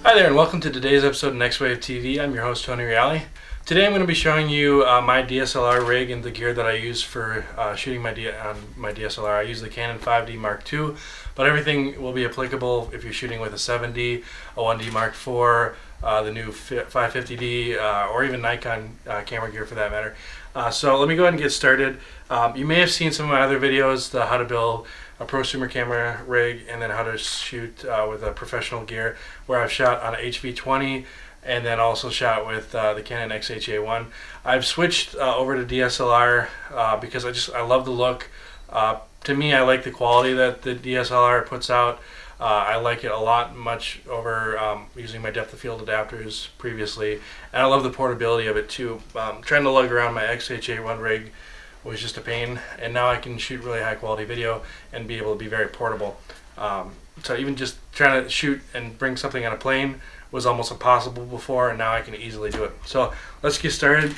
Hi there, and welcome to today's episode of Next Wave TV. I'm your host, Tony Reale. Today I'm going to be showing you my DSLR rig and the gear that I use for shooting my DSLR. I use the Canon 5D Mark II, but everything will be applicable if you're shooting with a 7D, a 1D Mark IV, the new 550D, or even Nikon camera gear for that matter. So let me go ahead and get started. You may have seen some of my other videos, the how to build a prosumer camera rig and then how to shoot with a professional gear, where I've shot on a HV20 and then also shot with the Canon XH-A1. I've switched over to DSLR because I love the look. To me, I like the quality that the DSLR puts out. I like it a lot, much over using my depth of field adapters previously, and I love the portability of it too. Trying to lug around my XH-A1 rig was just a pain, and now I can shoot really high quality video and be able to be very portable. So even just trying to shoot and bring something on a plane was almost impossible before, and now I can easily do it. So let's get started.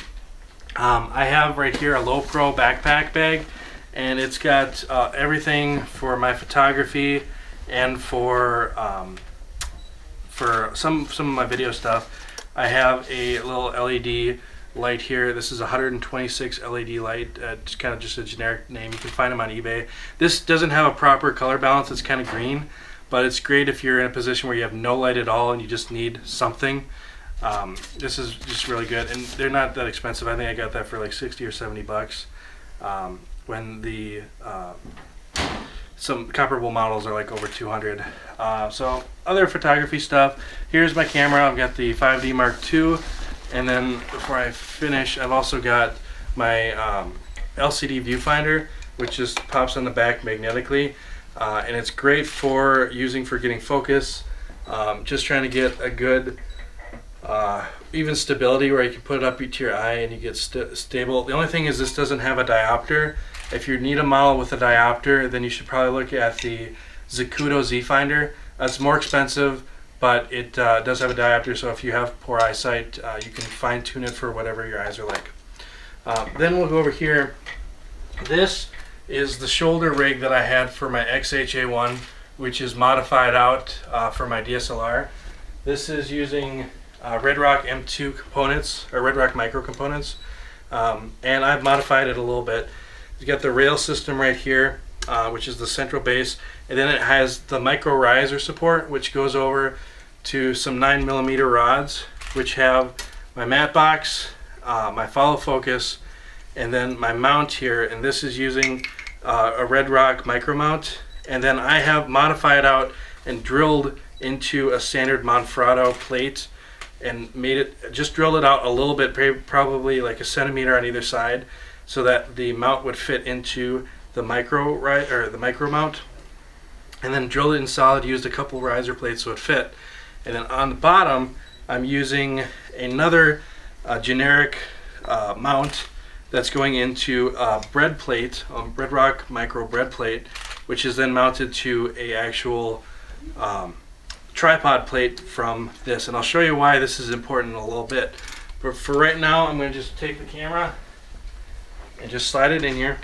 I have right here a Low Pro backpack bag, and it's got everything for my photography and for some of my video stuff. I have a little LED light here. This is a 126 LED light. It's kind of just a generic name. You can find them on eBay. This doesn't have a proper color balance. It's kind of green, but it's great if you're in a position where you have no light at all and you just need something. This is just really good, and they're not that expensive. I think I got that for like 60 or 70 bucks. When the some comparable models are like over 200. So other photography stuff. Here's my camera. I've got the 5D Mark II. And then before I finish, I've also got my LCD viewfinder, which just pops on the back magnetically, and it's great for using for getting focus. Just trying to get a good even stability where you can put it up to your eye and you get stable. The only thing is this doesn't have a diopter. If you need a model with a diopter, then you should probably look at the Zacuto Z-Finder. It's more expensive, but it does have a diopter, so if you have poor eyesight, you can fine tune it for whatever your eyes are like. Then we'll go over here. This is the shoulder rig that I had for my XH-A1, which is modified out for my DSLR. This is using Red Rock M2 components, or Red Rock micro components, and I've modified it a little bit. It's got the rail system right here, which is the central base, and then it has the micro riser support, which goes over to some 9mm rods, which have my matte box, my follow focus, and then my mount here. And this is using a Red Rock micro mount, and then I have modified out and drilled into a standard Manfrotto plate and made it, just drilled it out a little bit, probably like a centimeter on either side, so that the mount would fit into the micro mount, and then drilled it in solid, used a couple riser plates so it fit. And then on the bottom I'm using another generic mount that's going into a bread plate, Red Rock micro bread plate, which is then mounted to a actual tripod plate from this, and I'll show you why this is important in a little bit. But for right now, I'm going to just take the camera and just slide it in here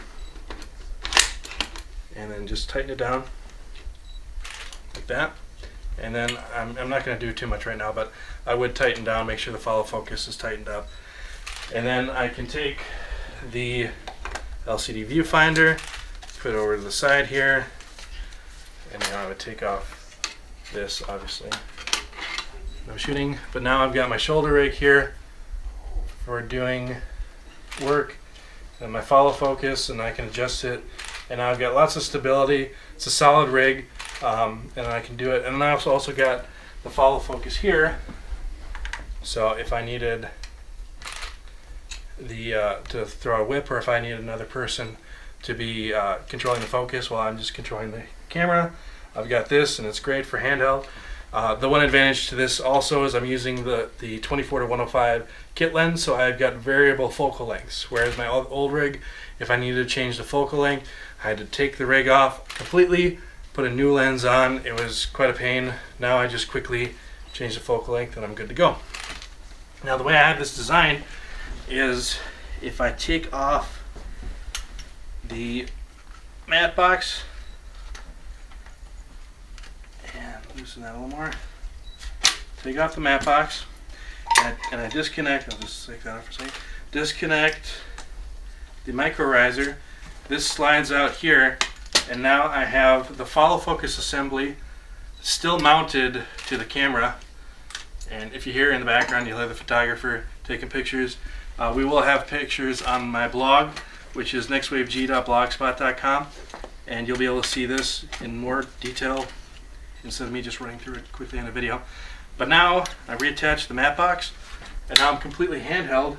and then just tighten it down like that. And then I'm not going to do too much right now, but I would tighten down, make sure the follow focus is tightened up. And then I can take the LCD viewfinder, put it over to the side here, and now I would take off this, obviously. No shooting, but now I've got my shoulder rig here for doing work, and my follow focus, and I can adjust it. And now I've got lots of stability. It's a solid rig, and I can do it. And I also got the follow focus here, so if I needed the to throw a whip, or if I needed another person to be controlling the focus while I'm just controlling the camera, I've got this, and it's great for handheld. The one advantage to this also is I'm using the 24-105 kit lens, so I've got variable focal lengths, whereas my old rig, if I needed to change the focal length, I had to take the rig off completely, put a new lens on. It was quite a pain. Now I just quickly change the focal length and I'm good to go. Now the way I have this designed is if I take off the matte box and loosen that a little more, take off the matte box, and I disconnect. I'll just take that off for a second. Disconnect the micro riser. This slides out here, and now I have the follow focus assembly still mounted to the camera. And if you hear in the background, you'll hear the photographer taking pictures. We will have pictures on my blog, which is nextwaveg.blogspot.com, and you'll be able to see this in more detail instead of me just running through it quickly in a video. But now I reattached the matte box, and now I'm completely handheld.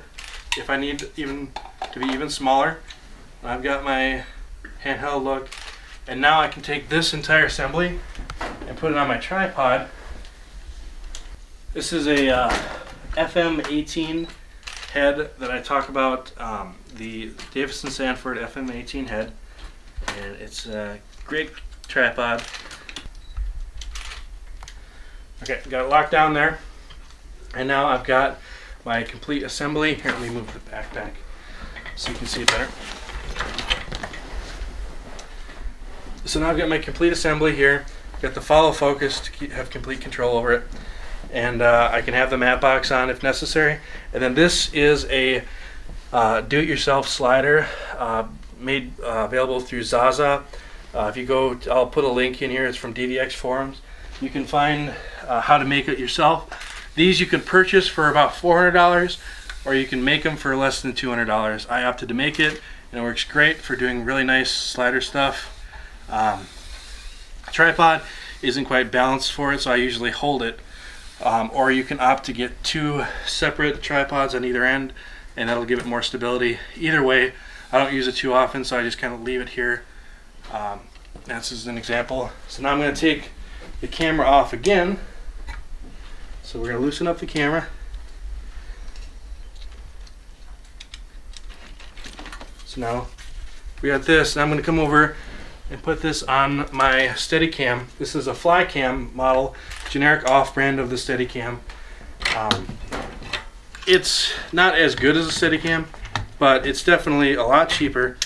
If I need even to be even smaller, I've got my handheld look, and now I can take this entire assembly and put it on my tripod. This is a FM18 head that I talk about, the Davison Sanford FM18 head, and it's a great tripod. Okay, got it locked down there, and now I've got my complete assembly. Here, let me move the backpack so you can see it better. So now I've got my complete assembly here. Got the follow focus to have complete control over it, and I can have the matte box on if necessary. And then this is a do-it-yourself slider made available through Zaza. If you go, I'll put a link in here. It's from DVX forums. You can find how to make it yourself. These you can purchase for about $400, or you can make them for less than $200. I opted to make it, and it works great for doing really nice slider stuff. Tripod isn't quite balanced for it, so I usually hold it. Or you can opt to get two separate tripods on either end, and that'll give it more stability. Either way, I don't use it too often, so I just kind of leave it here. This is an example. So now I'm going to take the camera off again. So we're going to loosen up the camera. So now we got this, and I'm going to come over and put this on my Steadicam. This is a Flycam model, generic off-brand of the Steadicam. It's not as good as a Steadicam, but it's definitely a lot cheaper,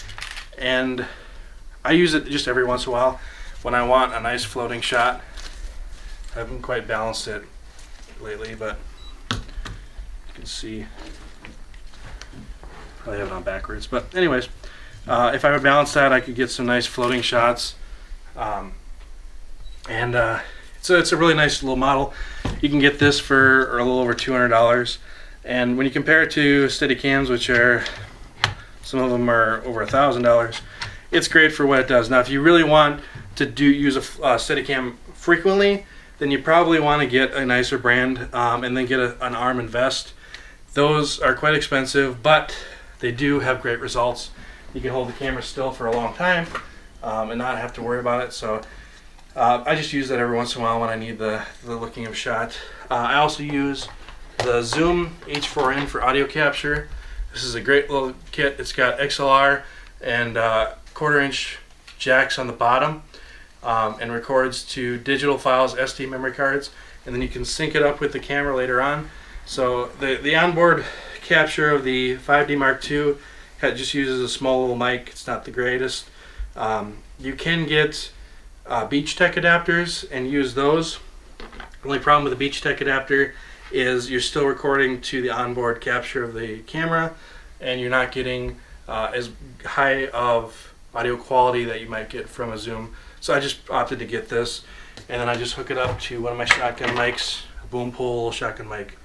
and I use it just every once in a while when I want a nice floating shot. I haven't quite balanced it lately, but you can see, probably have it on backwards, but anyways, if I would balance that, I could get some nice floating shots. It's a really nice little model. You can get this for a little over $200, and when you compare it to Steadicams, which are, some of them are over $1,000, it's great for what it does. Now, if you really want to use a Steadicam frequently, then you probably want to get a nicer brand, and then get an arm and vest. Those are quite expensive, but they do have great results. You can hold the camera still for a long time and not have to worry about it. So I just use that every once in a while when I need the looking of shot. I also use the Zoom H4n for audio capture. This is a great little kit. It's got XLR and 1/4-inch jacks on the bottom, and records to digital files, SD memory cards, and then you can sync it up with the camera later on. So the onboard capture of the 5D Mark II just uses a small little mic. It's not the greatest. You can get Beach Tech adapters and use those. The only problem with the Beach Tech adapter is you're still recording to the onboard capture of the camera, and you're not getting as high of audio quality that you might get from a Zoom. So I just opted to get this, and then I just hook it up to one of my shotgun mics, a boom pole shotgun mic,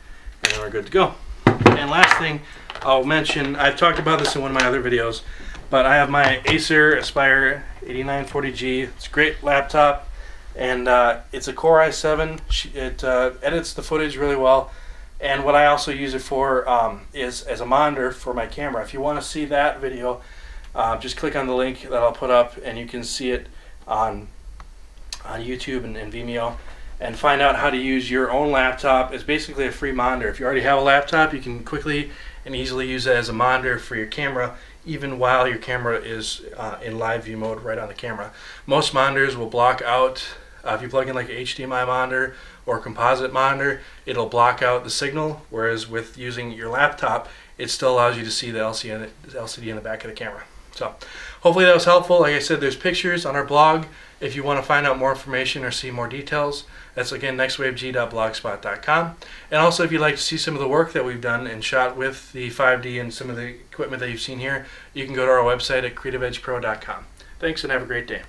and then we're good to go. And last thing I'll mention, I've talked about this in one of my other videos, but I have my Acer Aspire 8940G. It's a great laptop, and it's a Core i7. It edits the footage really well, and what I also use it for is as a monitor for my camera. If you want to see that video, just click on the link that I'll put up, and you can see it on YouTube and Vimeo, and find out how to use your own laptop. It's basically a free monitor. If you already have a laptop, you can quickly and easily use it as a monitor for your camera, even while your camera is in live view mode right on the camera. Most monitors will block out, if you plug in like an HDMI monitor or a composite monitor, it'll block out the signal, whereas with using your laptop, it still allows you to see the LCD in the back of the camera. So hopefully that was helpful. Like I said, there's pictures on our blog if you want to find out more information or see more details. That's again nextwaveg.blogspot.com. And also if you'd like to see some of the work that we've done and shot with the 5D and some of the equipment that you've seen here, you can go to our website at creativeedgepro.com. Thanks and have a great day.